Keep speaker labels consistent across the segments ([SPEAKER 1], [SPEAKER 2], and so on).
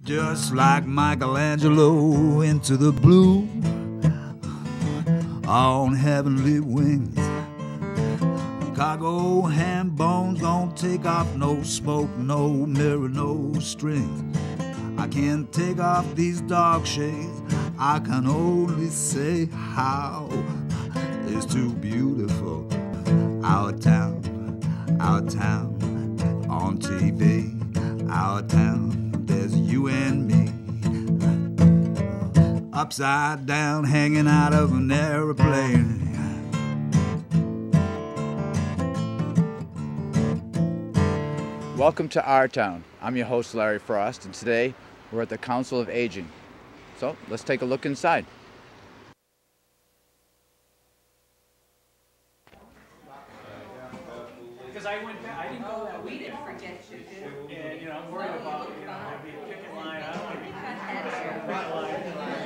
[SPEAKER 1] just like Michelangelo into the blue on heavenly wings. Cargo hand bones don't take off, no smoke, no mirror, no strings. I can't take off these dark shades. I can only say how it's too beautiful. Our town on TV. Our town, there's you and me. Upside down, hanging out of an airplane.
[SPEAKER 2] Welcome to our town. I'm your host, Larry Frost, and today we're at the Council of Aging. So let's take a look inside.
[SPEAKER 3] Because I went back, I didn't go that
[SPEAKER 4] We didn't forget you, did we?
[SPEAKER 3] and I'm worried about, I'll be picking line. I don't want to be
[SPEAKER 4] Cut that
[SPEAKER 3] picking
[SPEAKER 4] short.
[SPEAKER 3] line.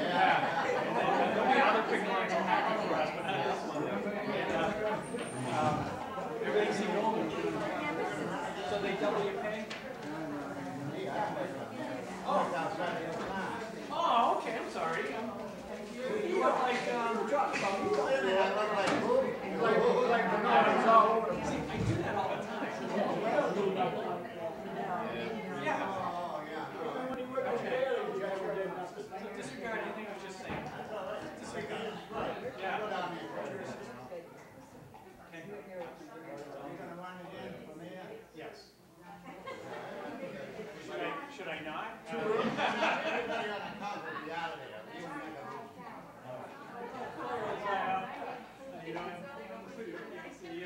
[SPEAKER 3] Yeah. And then there'll be other picking lines will happen for us, but not this one. And everything's normal. So they double your pay? Oh, okay, I'm sorry. You look like, See, I do that all the time. Yeah. Disregard anything I was just saying. Disregard. Yeah. Okay. Yes. Should I not? You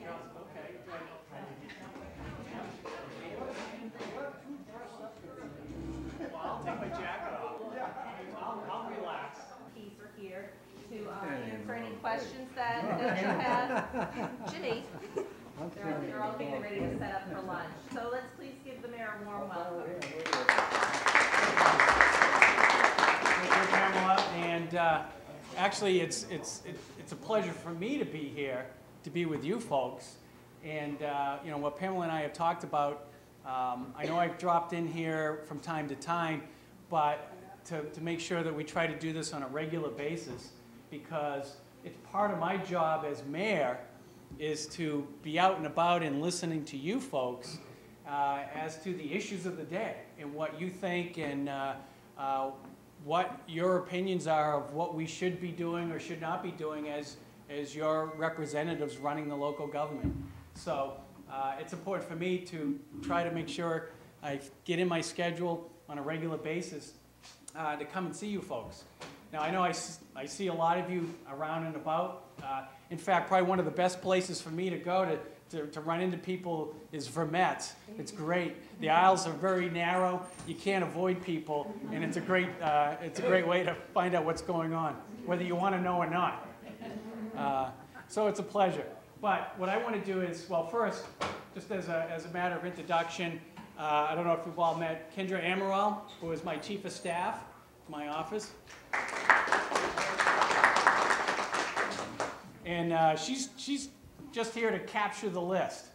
[SPEAKER 3] know, okay, good. Well, I'll take my jacket off. I'll relax.
[SPEAKER 4] Kezer here to answer any questions that you have. Ginny, they're all getting ready to set up for lunch. So let's please give the mayor a warm welcome.
[SPEAKER 3] Thank you, Pamela. And actually, it's a pleasure for me to be here, to be with you folks. And you know, what Pamela and I have talked about, I know I've dropped in here from time to time, but to make sure that we try to do this on a regular basis, because it's part of my job as mayor is to be out and about and listening to you folks as to the issues of the day and what you think and what your opinions are of what we should be doing or should not be doing as your representatives running the local government. So it's important for me to try to make sure I get in my schedule on a regular basis to come and see you folks. Now, I know I see a lot of you around and about. In fact, probably one of the best places for me to go to run into people is Vermette. It's great. The aisles are very narrow. You can't avoid people, and it's a great way to find out what's going on, whether you want to know or not. So it's a pleasure. But what I want to do is, well, first, just as a matter of introduction, I don't know if you've all met Kendra Amaral, who is my chief of staff to my office. And she's just here to capture the list.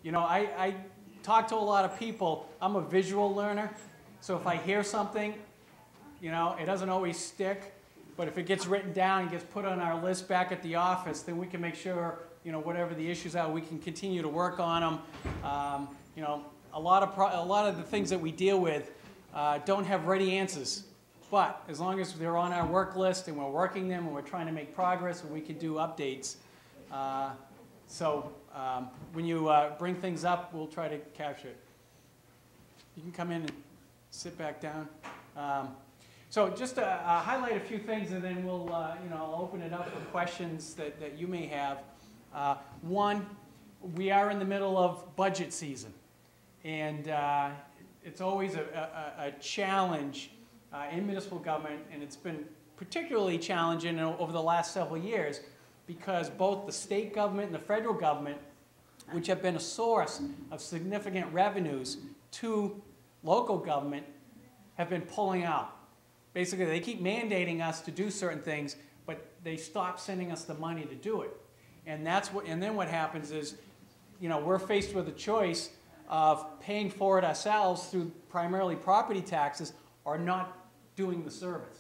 [SPEAKER 3] You know, I talk to a lot of people. I'm a visual learner, so if I hear something, you know, it doesn't always stick. But if it gets written down and gets put on our list back at the office, then we can make sure, you know, whatever the issues are, we can continue to work on them. You know, a lot of the things that we deal with don't have ready answers. But as long as they're on our work list and we're working them and we're trying to make progress and we can do updates. So when you bring things up, we'll try to capture it. You can come in and sit back down. So just to highlight a few things, and then we'll, you know, I'll open it up for questions that you may have. One, we are in the middle of budget season, and it's always a challenge in municipal government, and it's been particularly challenging over the last several years because both the state government and the federal government, which have been a source of significant revenues to local government, have been pulling out. Basically, they keep mandating us to do certain things, but they stop sending us the money to do it. And then what happens is, you know, we're faced with a choice of paying for it ourselves through primarily property taxes are not doing the service.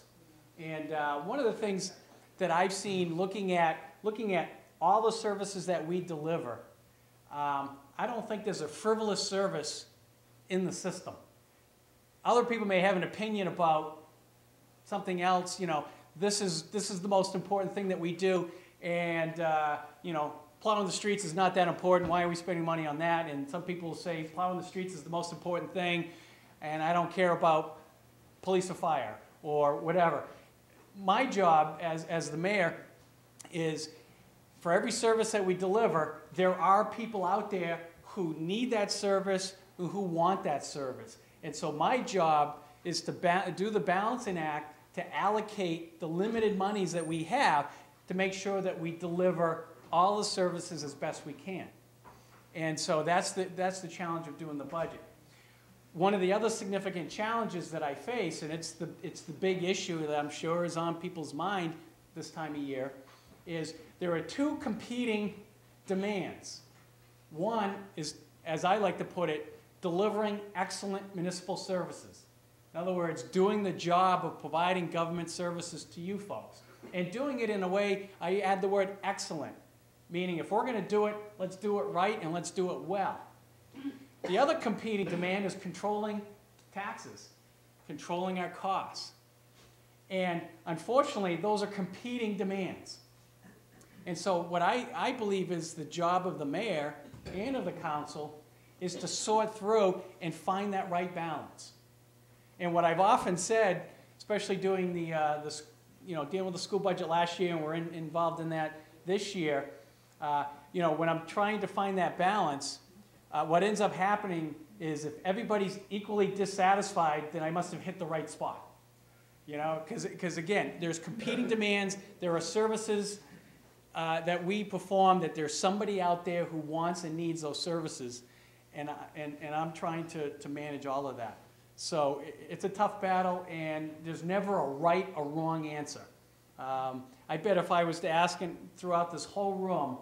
[SPEAKER 3] And one of the things that I've seen looking at all the services that we deliver, I don't think there's a frivolous service in the system. Other people may have an opinion about something else. You know, this is the most important thing that we do, and you know, plowing the streets is not that important. Why are we spending money on that? And some people say plowing the streets is the most important thing, and I don't care about police or fire or whatever. My job as the mayor is, for every service that we deliver, there are people out there who need that service, who want that service. And so my job is to do the balancing act to allocate the limited monies that we have to make sure that we deliver all the services as best we can. And so that's the challenge of doing the budget. One of the other significant challenges that I face, and it's the big issue that I'm sure is on people's mind this time of year, is there are two competing demands. One is, as I like to put it, delivering excellent municipal services. In other words, doing the job of providing government services to you folks. And doing it in a way, I add the word excellent, meaning if we're going to do it, let's do it right and let's do it well. The other competing demand is controlling taxes, controlling our costs. And unfortunately, those are competing demands. And so what I believe is the job of the mayor and of the council is to sort through and find that right balance. And what I've often said, especially doing dealing with the school budget last year, and we're involved in that this year, when I'm trying to find that balance, what ends up happening is if everybody's equally dissatisfied, then I must have hit the right spot. You know, because again, there's competing demands, there are services that we perform, that there's somebody out there who wants and needs those services, and I'm trying to manage all of that. So it's a tough battle, and there's never a right or wrong answer. I bet if I was to ask throughout this whole room,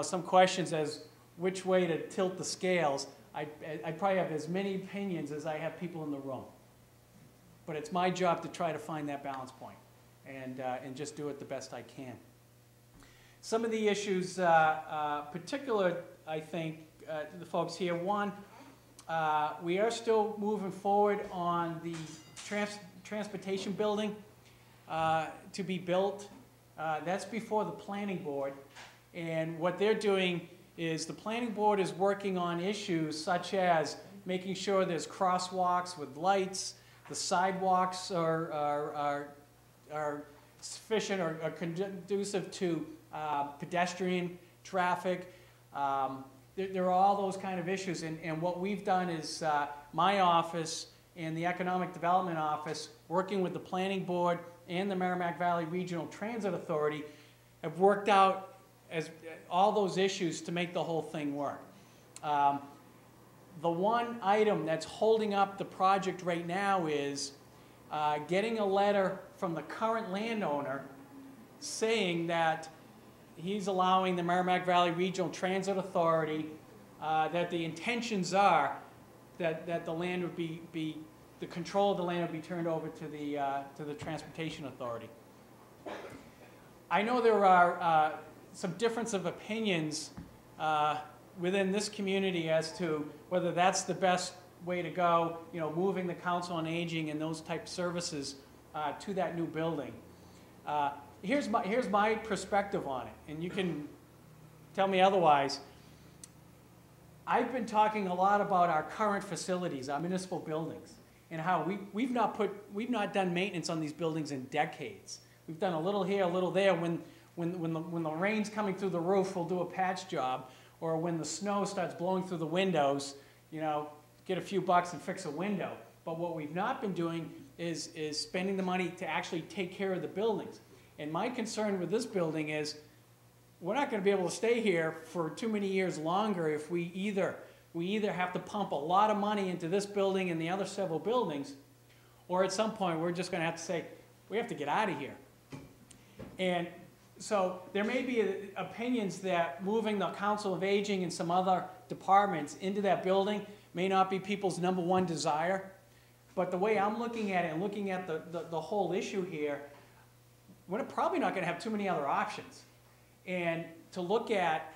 [SPEAKER 3] some questions as which way to tilt the scales, I'd probably have as many opinions as I have people in the room. But it's my job to try to find that balance point and just do it the best I can. Some of the issues, particular, I think, to the folks here. One, we are still moving forward on the transportation building to be built. That's before the planning board. And what they're doing is the planning board is working on issues such as making sure there's crosswalks with lights, the sidewalks are sufficient or conducive to pedestrian traffic. There are all those kind of issues, and what we've done is my office and the Economic Development Office, working with the Planning Board and the Merrimack Valley Regional Transit Authority, have worked out all those issues to make the whole thing work. The one item that's holding up the project right now is getting a letter from the current landowner saying that he's allowing the Merrimack Valley Regional Transit Authority, that the intentions are that the land would be the control of the land would be turned over to the Transportation Authority. I know there are some difference of opinions within this community as to whether that's the best way to go, moving the Council on Aging and those type of services to that new building. Here's my perspective on it, and you can tell me otherwise. I've been talking a lot about our current facilities, our municipal buildings, and how we've not done maintenance on these buildings in decades. We've done a little here, a little there. When the rain's coming through the roof, we'll do a patch job, or when the snow starts blowing through the windows, get a few bucks and fix a window. But what we've not been doing is spending the money to actually take care of the buildings. And my concern with this building is we're not going to be able to stay here for too many years longer if we either have to pump a lot of money into this building and the other several buildings, or at some point we're just going to have to say, we have to get out of here. And So there may be opinions that moving the Council of Aging and some other departments into that building may not be people's #1 desire. But the way I'm looking at it and looking at the whole issue here, we're probably not going to have too many other options. And to look at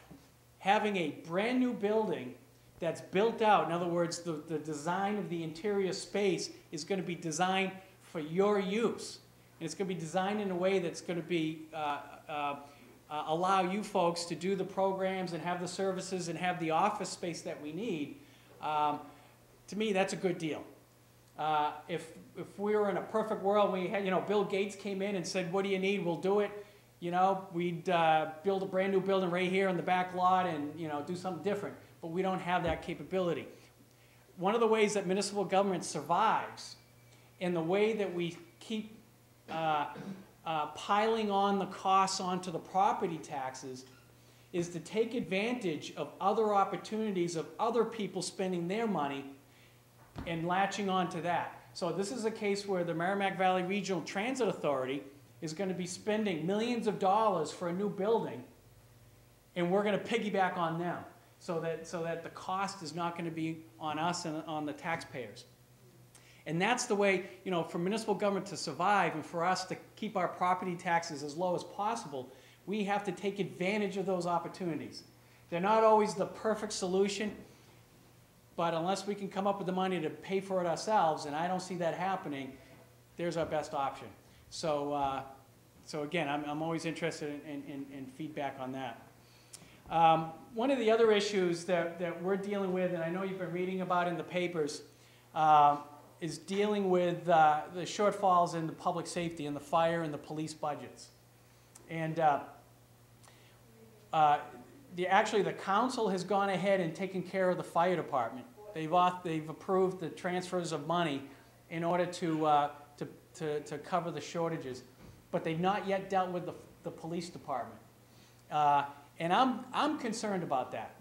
[SPEAKER 3] having a brand new building that's built out, in other words, the design of the interior space is going to be designed for your use. And it's going to be designed in a way that's going to be allow you folks to do the programs and have the services and have the office space that we need. To me, that's a good deal. If we were in a perfect world, we had, Bill Gates came in and said, "What do you need? We'll do it." We'd build a brand new building right here in the back lot and do something different. But we don't have that capability. One of the ways that municipal government survives, and the way that we keep piling on the costs onto the property taxes, is to take advantage of other opportunities of other people spending their money and latching on to that. So this is a case where the Merrimack Valley Regional Transit Authority is going to be spending millions of dollars for a new building, and we're going to piggyback on them so that the cost is not going to be on us and on the taxpayers. And that's the way, for municipal government to survive and for us to keep our property taxes as low as possible, we have to take advantage of those opportunities. They're not always the perfect solution, but unless we can come up with the money to pay for it ourselves, and I don't see that happening, there's our best option. So, so again, I'm always interested in feedback on that. One of the other issues that we're dealing with, and I know you've been reading about in the papers, is dealing with the shortfalls in the public safety and the fire and the police budgets. And actually the council has gone ahead and taken care of the fire department. They've approved the transfers of money in order to cover the shortages, but they've not yet dealt with the police department. And I'm concerned about that.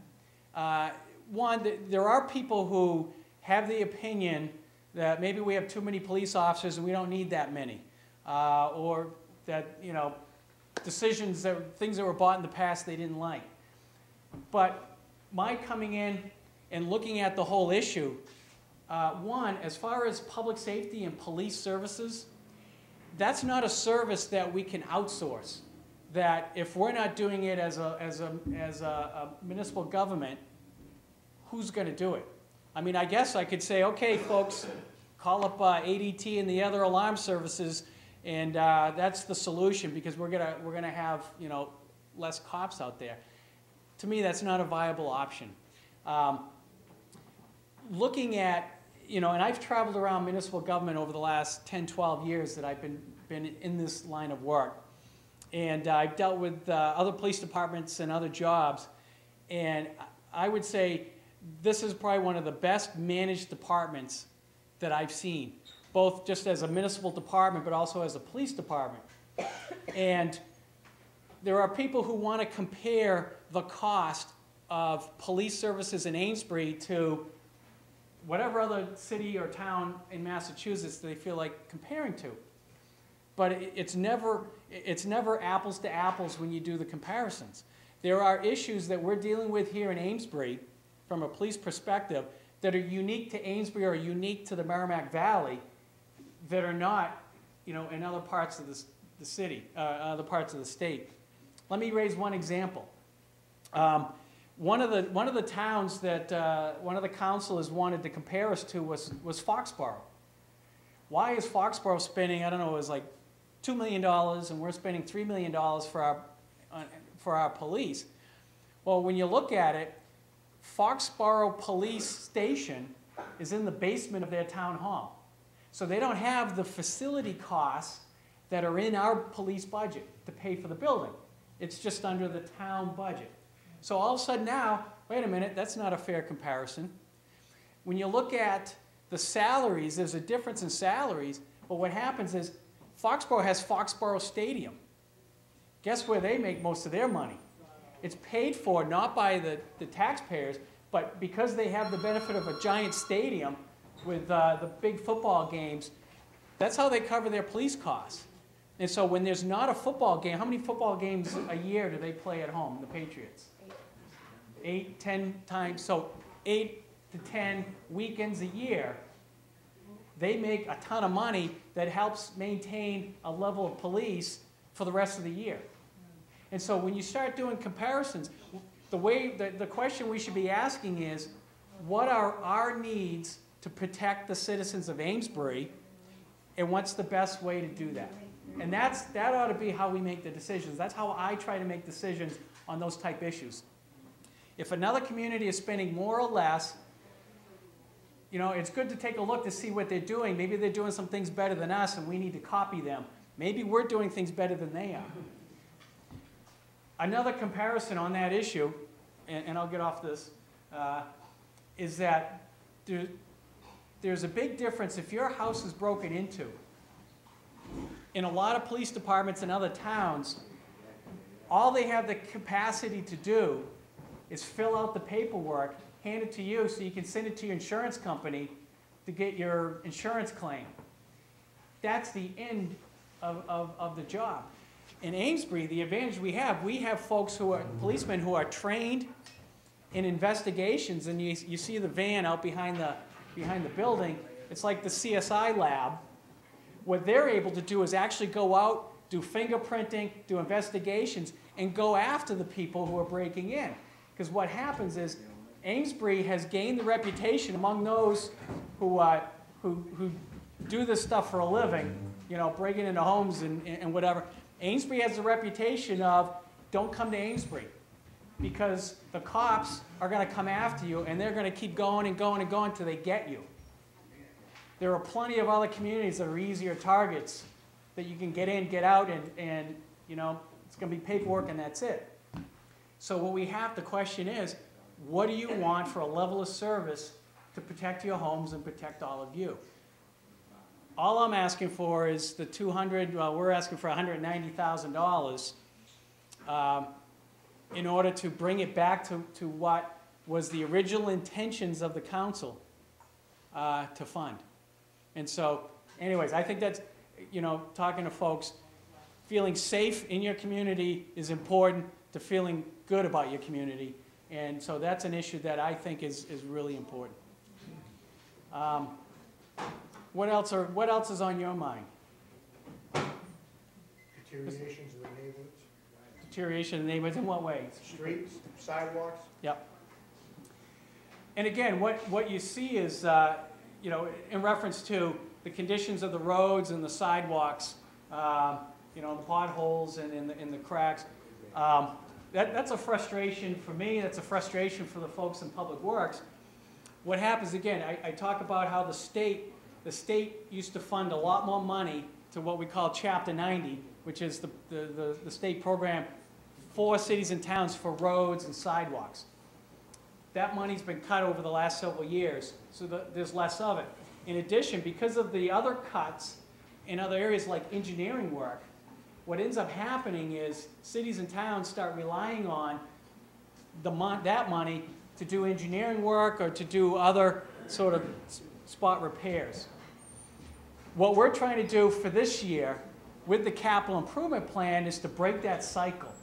[SPEAKER 3] One, there are people who have the opinion that maybe we have too many police officers and we don't need that many, or that things that were bought in the past they didn't like. But my coming in and looking at the whole issue, one, as far as public safety and police services, that's not a service that we can outsource. That if we're not doing it as a municipal government, who's going to do it? I mean, I guess I could say, okay, folks, call up ADT and the other alarm services, and that's the solution because we're gonna have less cops out there. To me, that's not a viable option. Looking at and I've traveled around municipal government over the last 10, 12 years that I've been in this line of work, and I've dealt with other police departments and other jobs, and I would say this is probably one of the best managed departments that I've seen, both just as a municipal department but also as a police department. And there are people who want to compare the cost of police services in Amesbury to whatever other city or town in Massachusetts they feel like comparing to. But it's never apples to apples when you do the comparisons. There are issues that we're dealing with here in Amesbury from a police perspective that are unique to Amesbury or unique to the Merrimack Valley that are not, in other parts of the city, other parts of the state. Let me raise one example. One of the towns that one of the councilors wanted to compare us to was Foxborough. Why is Foxborough spending, I don't know, it was like $2 million and we're spending $3 million for our police? Well, when you look at it, Foxborough Police Station is in the basement of their town hall. So they don't have the facility costs that are in our police budget to pay for the building. It's just under the town budget. So all of a sudden now, wait a minute, that's not a fair comparison. When you look at the salaries, there's a difference in salaries, but what happens is Foxborough has Foxborough Stadium. Guess where they make most of their money? It's paid for not by the taxpayers, but because they have the benefit of a giant stadium with the big football games, that's how they cover their police costs. And so when there's not a football game, how many football games a year do they play at home, the Patriots? 8, 10 times. So 8 to 10 weekends a year. They make a ton of money that helps maintain a level of police for the rest of the year. And so when you start doing comparisons, the question we should be asking is, what are our needs to protect the citizens of Amesbury, and what's the best way to do that? And that ought to be how we make the decisions. That's how I try to make decisions on those type issues. If another community is spending more or less, you know, it's good to take a look to see what they're doing. Maybe they're doing some things better than us and we need to copy them. Maybe we're doing things better than they are. Another comparison on that issue, and I'll get off this, is that there's a big difference if your house is broken into. In a lot of police departments in other towns, all they have the capacity to do is fill out the paperwork, hand it to you so you can send it to your insurance company to get your insurance claim. That's the end of the job. In Amesbury, the advantage we have folks who are policemen who are trained in investigations, and you see the van out behind the building. It's like the CSI lab. What they're able to do is actually go out, do fingerprinting, do investigations, and go after the people who are breaking in. Because what happens is Amesbury has gained the reputation among those who do this stuff for a living, you know, breaking into homes and whatever. Amesbury has the reputation of, don't come to Amesbury, because the cops are going to come after you and they're going to keep going and going and going until they get you. There are plenty of other communities that are easier targets that you can get in, get out, and you know, it's going to be paperwork and that's it. So what we have to question is, what do you want for a level of service to protect your homes and protect all of you? All I'm asking for is the we're asking for $190,000 in order to bring it back to what was the original intentions of the council to fund. And so, anyways, I think that's, you know, talking to folks, feeling safe in your community is important to feeling good about your community. And so that's an issue that I think is really important. What else is on your mind?
[SPEAKER 5] Deteriorations of the neighborhoods.
[SPEAKER 3] Deterioration of the neighborhoods in what way?
[SPEAKER 5] Streets, sidewalks.
[SPEAKER 3] Yep. And again, what you see is, you know, in reference to the conditions of the roads and the sidewalks, you know, the potholes and in the cracks. That's a frustration for me. That's a frustration for the folks in Public Works. What happens, again, I talk about how the state used to fund a lot more money to what we call Chapter 90, which is the state program for cities and towns for roads and sidewalks. That money's been cut over the last several years, so there's less of it. In addition, because of the other cuts in other areas like engineering work, what ends up happening is cities and towns start relying on that money to do engineering work or to do other sort of spot repairs. What we're trying to do for this year with the capital improvement plan is to break that cycle.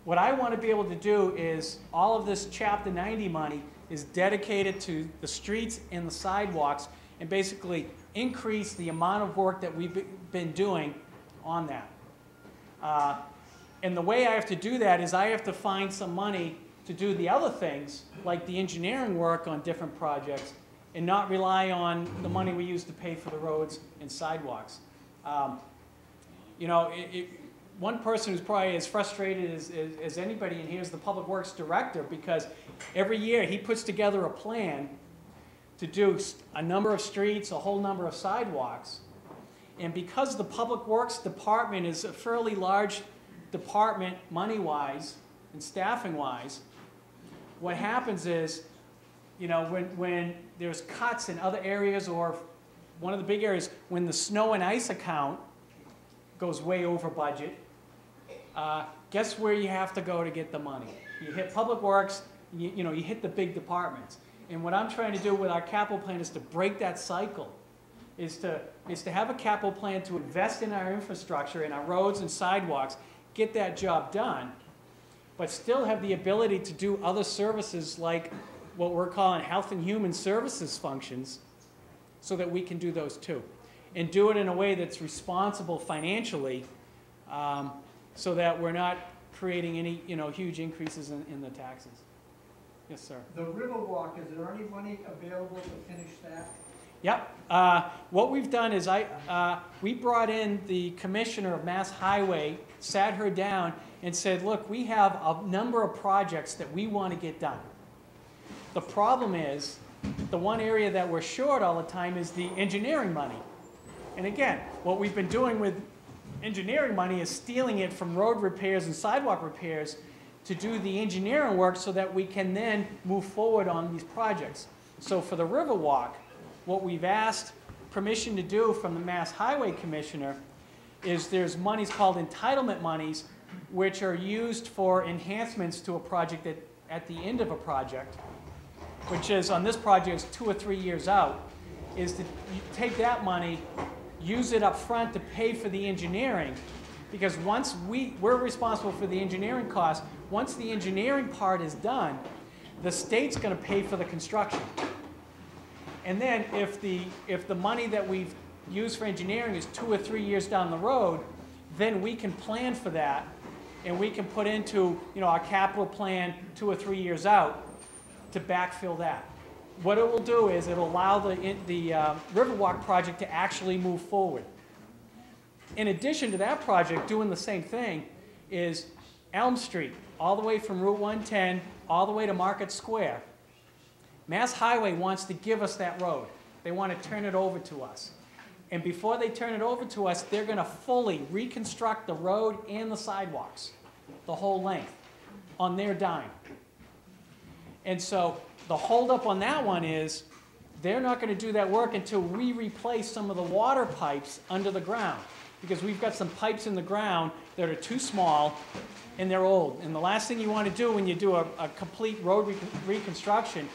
[SPEAKER 3] What I want to be able to do is all of this Chapter 90 money is dedicated to the streets and the sidewalks and basically increase the amount of work that we've been doing on that. And the way I have to do that is I have to find some money to do the other things, like the engineering work on different projects, and not rely on the money we use to pay for the roads and sidewalks. You know, one person who's probably as frustrated as anybody in here is the Public Works Director, because every year he puts together a plan to do a number of streets, a whole number of sidewalks. And because the Public Works Department is a fairly large department money-wise and staffing-wise, what happens is, you know, when there's cuts in other areas, or one of the big areas, when the snow and ice account goes way over budget, guess where you have to go to get the money? You hit Public Works, you know, you hit the big departments. And what I'm trying to do with our capital plan is to break that cycle is to have a capital plan to invest in our infrastructure, in our roads and sidewalks, get that job done, but still have the ability to do other services like what we're calling health and human services functions, so that we can do those too. And do it in a way that's responsible financially, so that we're not creating any huge increases in the taxes. Yes, sir.
[SPEAKER 6] The Riverwalk, is there any money available to finish that?
[SPEAKER 3] Yep. What we've done is we brought in the commissioner of Mass Highway, sat her down, and said, look, we have a number of projects that we want to get done. The problem is, the one area that we're short all the time is the engineering money. And again, what we've been doing with engineering money is stealing it from road repairs and sidewalk repairs to do the engineering work so that we can then move forward on these projects. So for the Riverwalk, what we've asked permission to do from the Mass Highway Commissioner is there's monies called entitlement monies, which are used for enhancements to a project at the end of a project, which is on this project is 2 or 3 years out, is to take that money, use it up front to pay for the engineering, because once we're responsible for the engineering costs, once the engineering part is done, the state's going to pay for the construction. And then if the money that we've used for engineering is 2 or 3 years down the road, then we can plan for that, and we can put into our capital plan 2 or 3 years out to backfill that. What it will do is it'll allow the Riverwalk project to actually move forward. In addition to that project, doing the same thing is Elm Street, all the way from Route 110, all the way to Market Square. Mass Highway wants to give us that road. They want to turn it over to us. And before they turn it over to us, they're going to fully reconstruct the road and the sidewalks, the whole length, on their dime. And so the holdup on that one is they're not going to do that work until we replace some of the water pipes under the ground, because we've got some pipes in the ground that are too small and they're old. And the last thing you want to do when you do a complete road reconstruction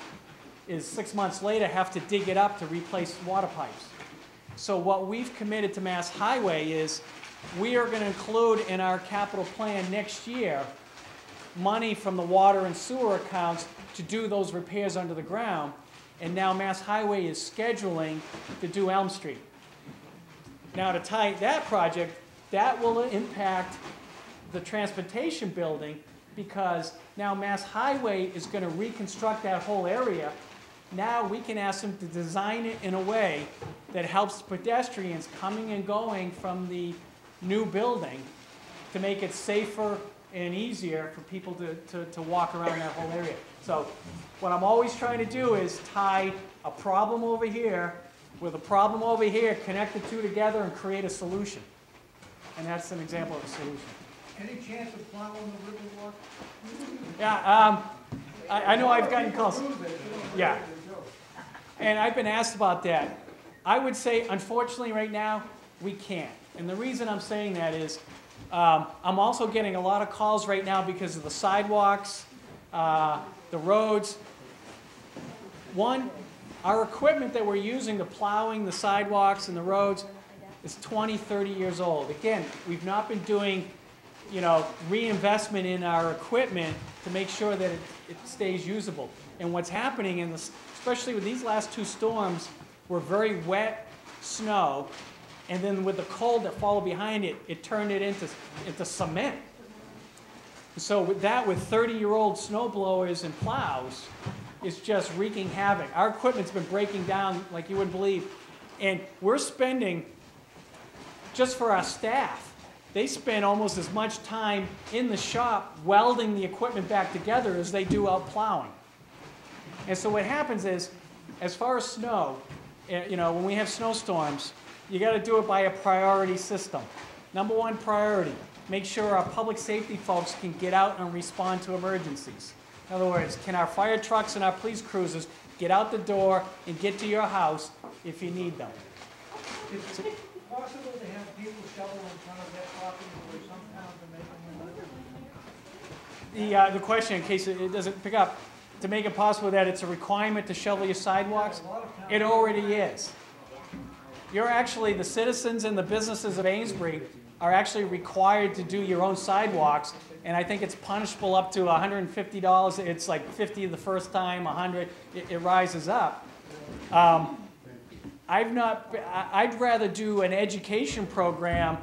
[SPEAKER 3] is 6 months later have to dig it up to replace water pipes. So what we've committed to Mass Highway is we are going to include in our capital plan next year money from the water and sewer accounts to do those repairs under the ground. And now Mass Highway is scheduling to do Elm Street. Now to tie that project, that will impact the transportation building, because now Mass Highway is going to reconstruct that whole area. Now we can ask them to design it in a way that helps pedestrians coming and going from the new building to make it safer and easier for people to walk around that whole area. So what I'm always trying to do is tie a problem over here with a problem over here, connect the two together and create a solution. And that's an example of a solution.
[SPEAKER 6] Any chance of plowing the Riverwalk?
[SPEAKER 3] Yeah, I know I've gotten calls. Yeah. And I've been asked about that. I would say, unfortunately, right now, we can't. And the reason I'm saying that is I'm also getting a lot of calls right now because of the sidewalks, the roads. One, our equipment that we're using, the plowing, the sidewalks, and the roads, is 20, 30 years old. Again, we've not been doing reinvestment in our equipment to make sure that it stays usable. And what's happening, especially with these last 2 storms, were very wet snow, and then with the cold that followed behind it, it turned it into cement. So with 30-year-old snow blowers and plows, it's just wreaking havoc. Our equipment's been breaking down like you wouldn't believe. And we're spending, just for our staff, they spend almost as much time in the shop welding the equipment back together as they do out plowing. And so what happens is, as far as snow, when we have snowstorms, you got to do it by a priority system. Number 1 priority, make sure our public safety folks can get out and respond to emergencies. In other words, can our fire trucks and our police cruisers get out the door and get to your house if you need them?
[SPEAKER 6] Is it possible to have people shovel in front of that property or some towns are making them?
[SPEAKER 3] The question, in case it doesn't pick up, to make it possible that it's a requirement to shovel your sidewalks, it already is. you're actually, the citizens and the businesses of Amesbury are actually required to do your own sidewalks, and I think it's punishable up to $150. It's like 50 the first time, 100, it rises up. I'd rather do an education program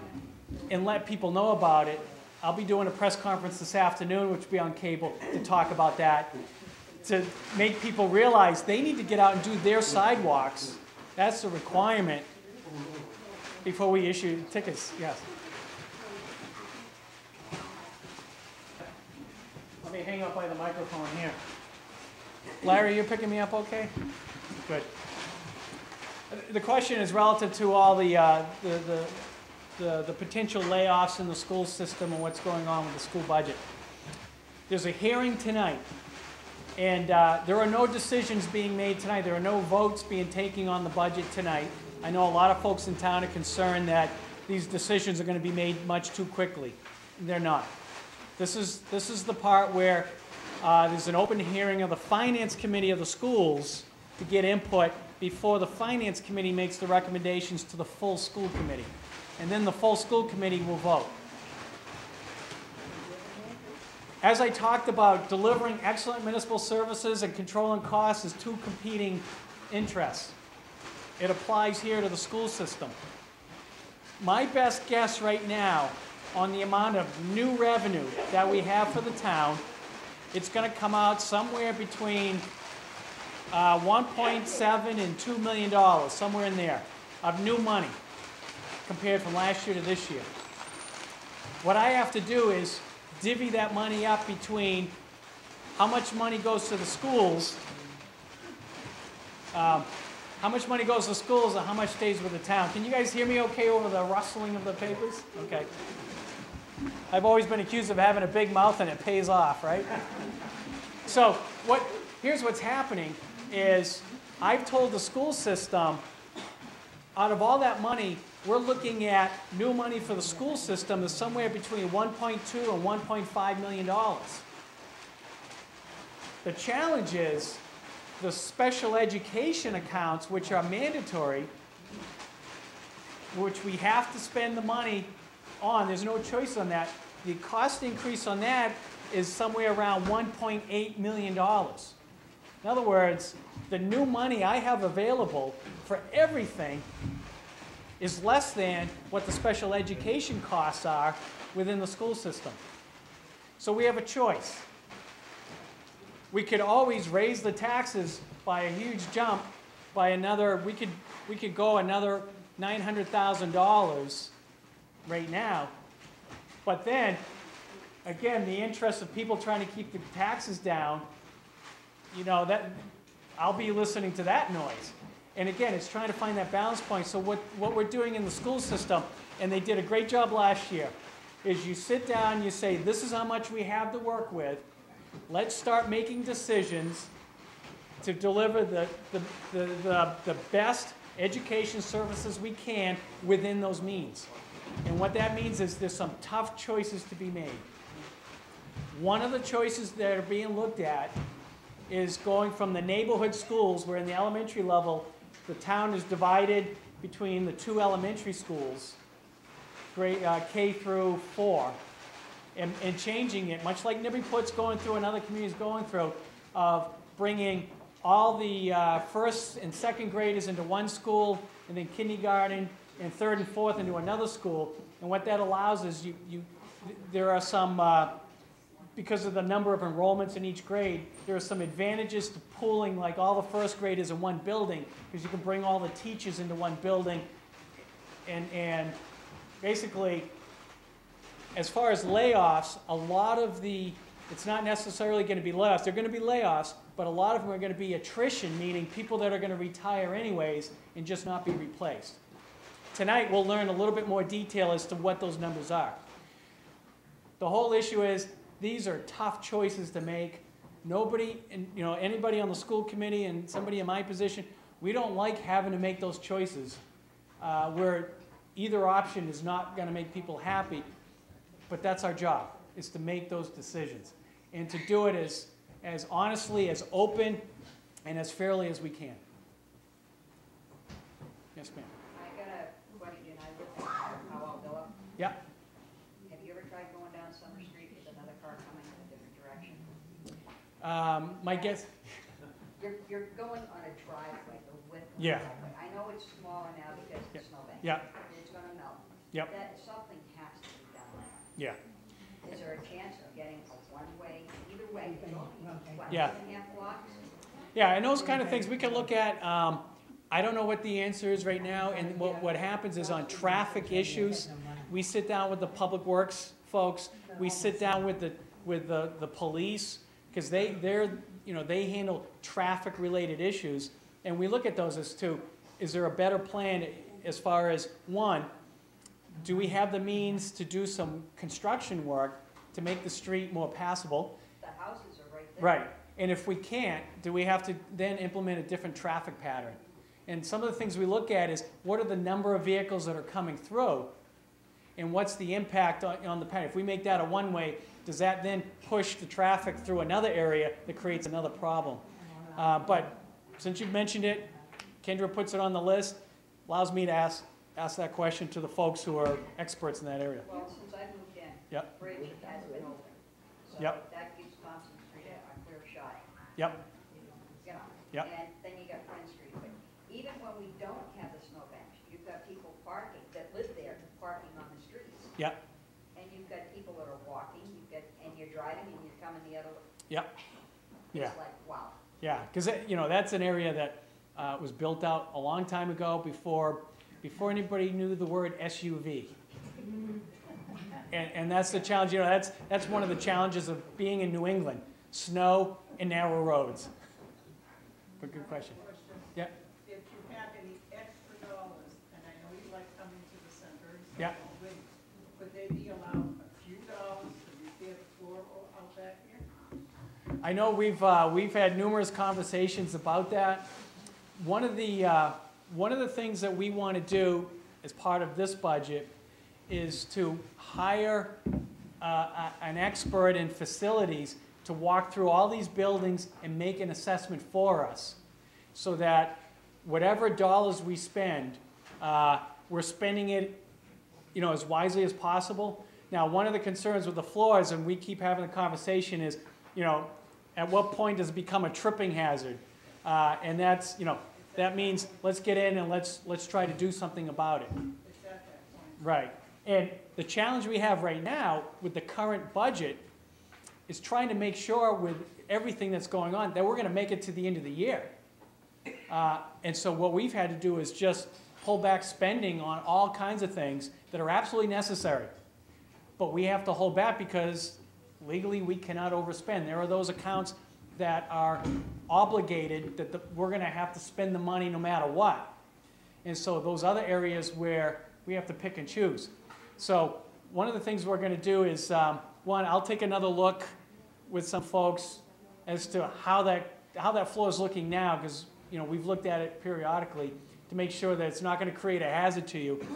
[SPEAKER 3] and let people know about it. I'll be doing a press conference this afternoon, which will be on cable, to talk about that, to make people realize they need to get out and do their sidewalks. That's the requirement before we issue tickets. Yes. Let me hang up by the microphone here. Larry, you're picking me up okay? Good. The question is relative to all the potential layoffs in the school system and what's going on with the school budget. There's a hearing tonight, and there are no decisions being made tonight. There are no votes being taken on the budget tonight. I know a lot of folks in town are concerned that these decisions are going to be made much too quickly. They're not. This is the part where there's an open hearing of the Finance Committee of the schools to get input before the Finance Committee makes the recommendations to the full school committee. And then the full school committee will vote. As I talked about, delivering excellent municipal services and controlling costs is two competing interests. It applies here to the school system. My best guess right now on the amount of new revenue that we have for the town, it's going to come out somewhere between 1.7 and $2 million, somewhere in there, of new money compared from last year to this year. What I have to do is divvy that money up between how much money goes to the schools, and how much stays with the town. Can you guys hear me okay over the rustling of the papers? Okay. I've always been accused of having a big mouth, and it pays off, right? So here's what's happening is I've told the school system, out of all that money, we're looking at new money for the school system is somewhere between $1.2 and $1.5 million. The challenge is the special education accounts, which are mandatory, which we have to spend the money on. There's no choice on that. The cost increase on that is somewhere around $1.8 million. In other words, the new money I have available for everything is less than what the special education costs are within the school system. So we have a choice. We could always raise the taxes by a huge jump by another, we could go another $900,000 right now. But then, again, the interest of people trying to keep the taxes down, you know, that I'll be listening to that noise. And again, it's trying to find that balance point. So what we're doing in the school system, and they did a great job last year, is you sit down, you say, this is how much we have to work with. Let's start making decisions to deliver the best education services we can within those means. And what that means is there's some tough choices to be made. One of the choices that are being looked at is going from the neighborhood schools, where in the elementary level, the town is divided between the two elementary schools, grade K through 4, and changing it, much like Nibbyport's going through and other communities going through, of bringing all the first and second graders into one school, and then kindergarten and third and fourth into another school. And what that allows is there are some, because of the number of enrollments in each grade, there are some advantages to pooling like all the first graders in one building, because you can bring all the teachers into one building. And basically, as far as layoffs, a lot of it's not necessarily going to be layoffs. They're going to be layoffs, but a lot of them are going to be attrition, meaning people that are going to retire anyways and just not be replaced. Tonight, we'll learn a little bit more detail as to what those numbers are. The whole issue is these are tough choices to make. Nobody, anybody on the school committee and somebody in my position, we don't like having to make those choices where either option is not going to make people happy, but that's our job, is to make those decisions and to do it as honestly, as open, and as fairly as we can. Yes, ma'am.
[SPEAKER 4] I
[SPEAKER 3] Yeah.
[SPEAKER 7] Have you ever tried going down Summer Street with another car coming in a different direction?
[SPEAKER 3] My guess,
[SPEAKER 7] You're going on a driveway, the width of the
[SPEAKER 3] Yeah.
[SPEAKER 7] driveway. I know it's smaller now because of the snowbank.
[SPEAKER 3] Yeah.
[SPEAKER 7] It's gonna melt.
[SPEAKER 3] Yep.
[SPEAKER 7] Something has to be done there.
[SPEAKER 3] yeah.
[SPEAKER 7] Is there a chance of getting a one-way, either way, it's only, what,
[SPEAKER 3] Yeah.
[SPEAKER 7] 2.5 blocks?
[SPEAKER 3] Yeah, and those kind of things we can look at. I don't know what the answer is right now, and what happens is on traffic issues, we sit down with the public works folks, we sit down with the police, because they handle traffic related issues, and we look at those as to, is there a better plan as far as, one, do we have the means to do some construction work to make the street more passable?
[SPEAKER 7] The houses are right there.
[SPEAKER 3] Right. And if we can't, do we have to then implement a different traffic pattern? And some of the things we look at is, what are the number of vehicles that are coming through? And what's the impact on the pattern? If we make that a one-way, does that then push the traffic through another area that creates another problem? But since you've mentioned it, Kendra puts it on the list, allows me to ask that question to the folks who are experts in that area.
[SPEAKER 7] Well, since I moved in,
[SPEAKER 3] Yep.
[SPEAKER 7] the bridge has been open. So
[SPEAKER 3] Yep.
[SPEAKER 7] that gives Thompson Street a clear shot.
[SPEAKER 3] Yep.
[SPEAKER 7] You know,
[SPEAKER 3] Yep.
[SPEAKER 7] and then you got Friend Street. But even when we don't have the snowbank, you've got people parking, that live there, parking on the streets.
[SPEAKER 3] Yep.
[SPEAKER 7] And you've got people that are walking, and you're driving and you're coming the other way.
[SPEAKER 3] Yep. Yeah.
[SPEAKER 7] It's like, wow.
[SPEAKER 3] Yeah, because that's an area that was built out a long time ago before anybody knew the word SUV. And that's the challenge. That's one of the challenges of being in New England: snow and narrow roads. But good question. Yeah.
[SPEAKER 8] If you have any extra dollars, and I know you like coming to the center,
[SPEAKER 3] Yeah.
[SPEAKER 8] would they be allowed a few dollars to repair the floor out back here?
[SPEAKER 3] I know we've had numerous conversations about that. One of the things that we want to do as part of this budget is to hire an expert in facilities to walk through all these buildings and make an assessment for us, so that whatever dollars we spend, we're spending it, as wisely as possible. Now, one of the concerns with the floors, and we keep having the conversation, is, at what point does it become a tripping hazard? And that's, that means let's get in and let's try to do something about it.
[SPEAKER 8] It's at that point.
[SPEAKER 3] Right. And the challenge we have right now with the current budget is trying to make sure with everything that's going on that we're going to make it to the end of the year. And so what we've had to do is just pull back spending on all kinds of things that are absolutely necessary. But we have to hold back because legally we cannot overspend. There are those accounts that are obligated that we're going to have to spend the money no matter what. And so those other areas where we have to pick and choose. So one of the things we're going to do is, one, I'll take another look with some folks as to how that floor is looking now, because we've looked at it periodically to make sure that it's not going to create a hazard to you.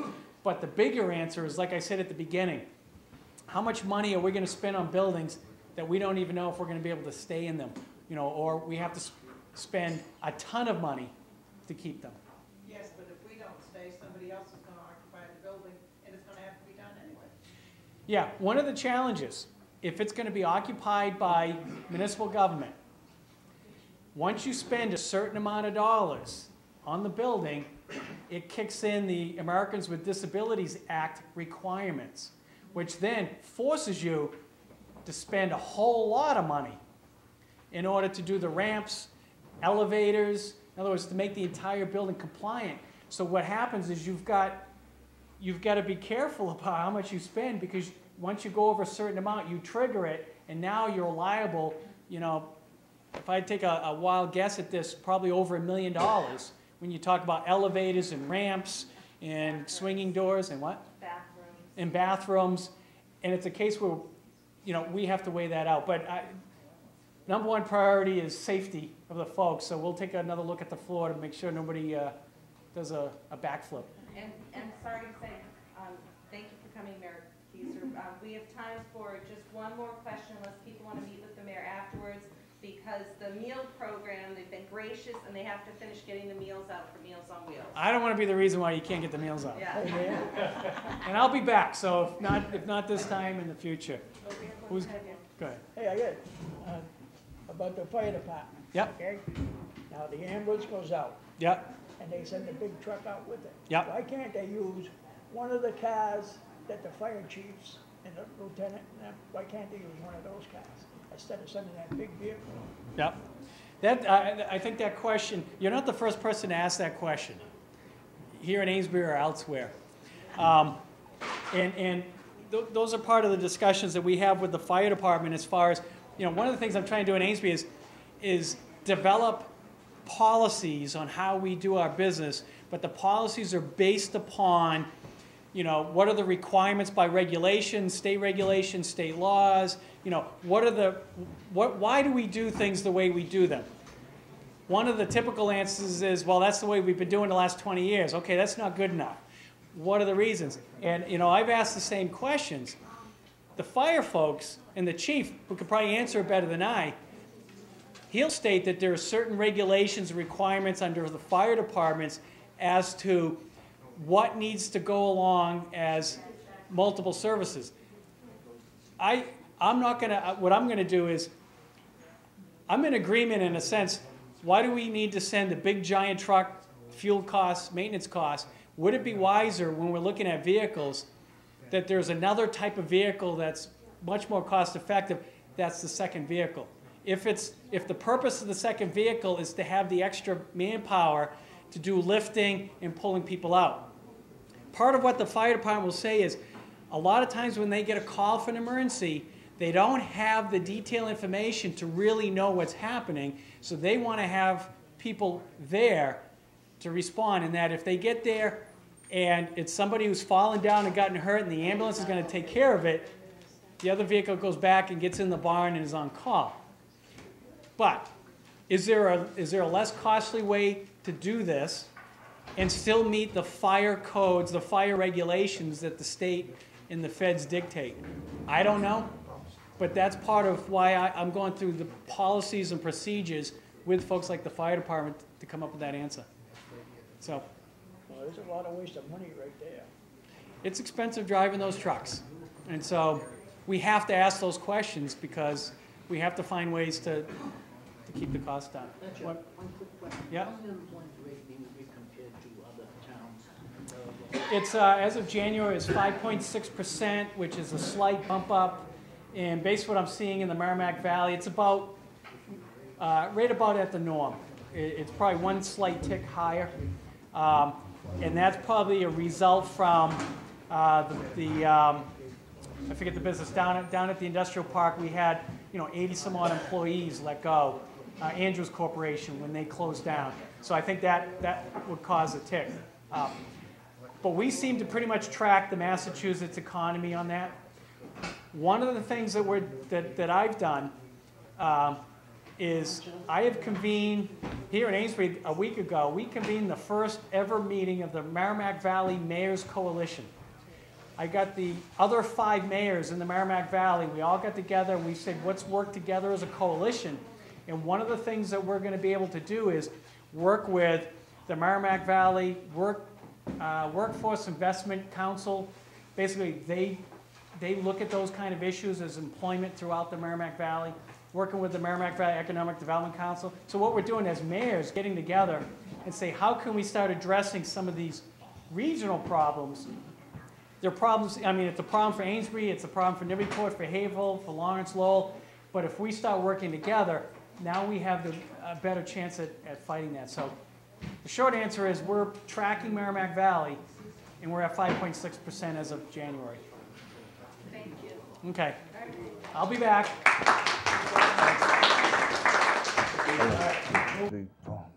[SPEAKER 3] But the bigger answer is, like I said at the beginning, how much money are we going to spend on buildings that we don't even know if we're going to be able to stay in them, or we have to spend a ton of money to keep them.
[SPEAKER 8] Yes, but if we don't stay, somebody else is gonna occupy the building, and it's gonna have to be done anyway.
[SPEAKER 3] Yeah, one of the challenges, if it's going to be occupied by municipal government, once you spend a certain amount of dollars on the building, it kicks in the Americans with Disabilities Act requirements, which then forces you to spend a whole lot of money in order to do the ramps, elevators, in other words, to make the entire building compliant. So what happens is you've got to be careful about how much you spend, because once you go over a certain amount, you trigger it, and now you're liable. If I take a wild guess at this, probably over $1 million when you talk about elevators and ramps and swinging doors and what?
[SPEAKER 7] Bathrooms.
[SPEAKER 3] And bathrooms. And it's a case where, we have to weigh that out. But number one priority is safety of the folks. So we'll take another look at the floor to make sure nobody does a backflip.
[SPEAKER 4] And sorry to say, thank you for coming, Mayor Kezer. We have time for just one more question, unless people want to meet with the mayor afterwards. because the meal program, they've been gracious, and they have to finish getting the meals out for Meals on Wheels.
[SPEAKER 3] I don't want to be the reason why you can't get the meals out.
[SPEAKER 4] Yeah.
[SPEAKER 3] And I'll be back, so if not this time, in the future. Who's, go ahead.
[SPEAKER 6] Hey, I get about the fire department.
[SPEAKER 3] Yep.
[SPEAKER 6] Okay? Now, the ambulance goes out,
[SPEAKER 3] Yep,
[SPEAKER 6] and they send a big truck out with it.
[SPEAKER 3] Yep.
[SPEAKER 6] Why can't they use one of the cars that the fire chiefs and the lieutenant, why can't they use one of those cars instead of sending that big vehicle?
[SPEAKER 3] yep. I think that question, you're not the first person to ask that question, here in Amesbury or elsewhere. Those are part of the discussions that we have with the fire department as far as, one of the things I'm trying to do in Amesbury is develop policies on how we do our business, but the policies are based upon, what are the requirements by regulations, state laws, why do we do things the way we do them? One of the typical answers is, well, that's the way we've been doing the last 20 years. Okay, that's not good enough. What are the reasons? And, I've asked the same questions. The fire folks and the chief, who could probably answer it better than I, he'll state that there are certain regulations and requirements under the fire departments as to what needs to go along as multiple services. I'm not going to, what I'm going to do is, I'm in agreement in a sense, why do we need to send a big giant truck, fuel costs, maintenance costs? Would it be wiser when we're looking at vehicles that there's another type of vehicle that's much more cost effective, that's the second vehicle? If the purpose of the second vehicle is to have the extra manpower to do lifting and pulling people out. Part of what the fire department will say is, a lot of times when they get a call for an emergency, they don't have the detailed information to really know what's happening, so they want to have people there to respond, and that if they get there and it's somebody who's fallen down and gotten hurt and the ambulance is going to take care of it, the other vehicle goes back and gets in the barn and is on call. But is there a less costly way to do this and still meet the fire codes, the fire regulations that the state and the feds dictate? I don't know, but that's part of why I'm going through the policies and procedures with folks like the fire department to come up with that answer. So,
[SPEAKER 6] Well, there's a lot of waste of money right there.
[SPEAKER 3] it's expensive driving those trucks. And so we have to ask those questions because we have to find ways to keep the cost down.
[SPEAKER 9] That's
[SPEAKER 3] What-
[SPEAKER 9] one quick question.
[SPEAKER 3] Yeah.
[SPEAKER 9] How's the unemployment rate in Amesbury compared to other towns?
[SPEAKER 3] It's, as of January, it's 5.6%, which is a slight bump up. And based on what I'm seeing in the Merrimack Valley, it's about, right about at the norm. It's probably one slight tick higher. And that's probably a result from I forget the business, down at the industrial park, we had 80 some odd employees let go. Andrews Corporation, when they closed down. So I think that would cause a tick. But we seem to pretty much track the Massachusetts economy on that. One of the things that I've done is I have convened, here in Amesbury a week ago, we convened the first ever meeting of the Merrimack Valley Mayors Coalition. I got the other 5 mayors in the Merrimack Valley. We all got together and we said, let's work together as a coalition. And one of the things that we're going to be able to do is work with the Merrimack Valley Workforce Investment Council. Basically, they look at those kind of issues as employment throughout the Merrimack Valley, working with the Merrimack Valley Economic Development Council. So what we're doing as mayors, getting together and say, how can we start addressing some of these regional problems? There are problems, I mean, it's a problem for Amesbury, it's a problem for Newburyport, for Haverhill, for Lawrence, Lowell. But if we start working together, now we have a better chance at fighting that. So the short answer is we're tracking Merrimack Valley, and we're at 5.6% as of January.
[SPEAKER 4] Thank you.
[SPEAKER 3] Okay. I'll be back.
[SPEAKER 1] Big ball.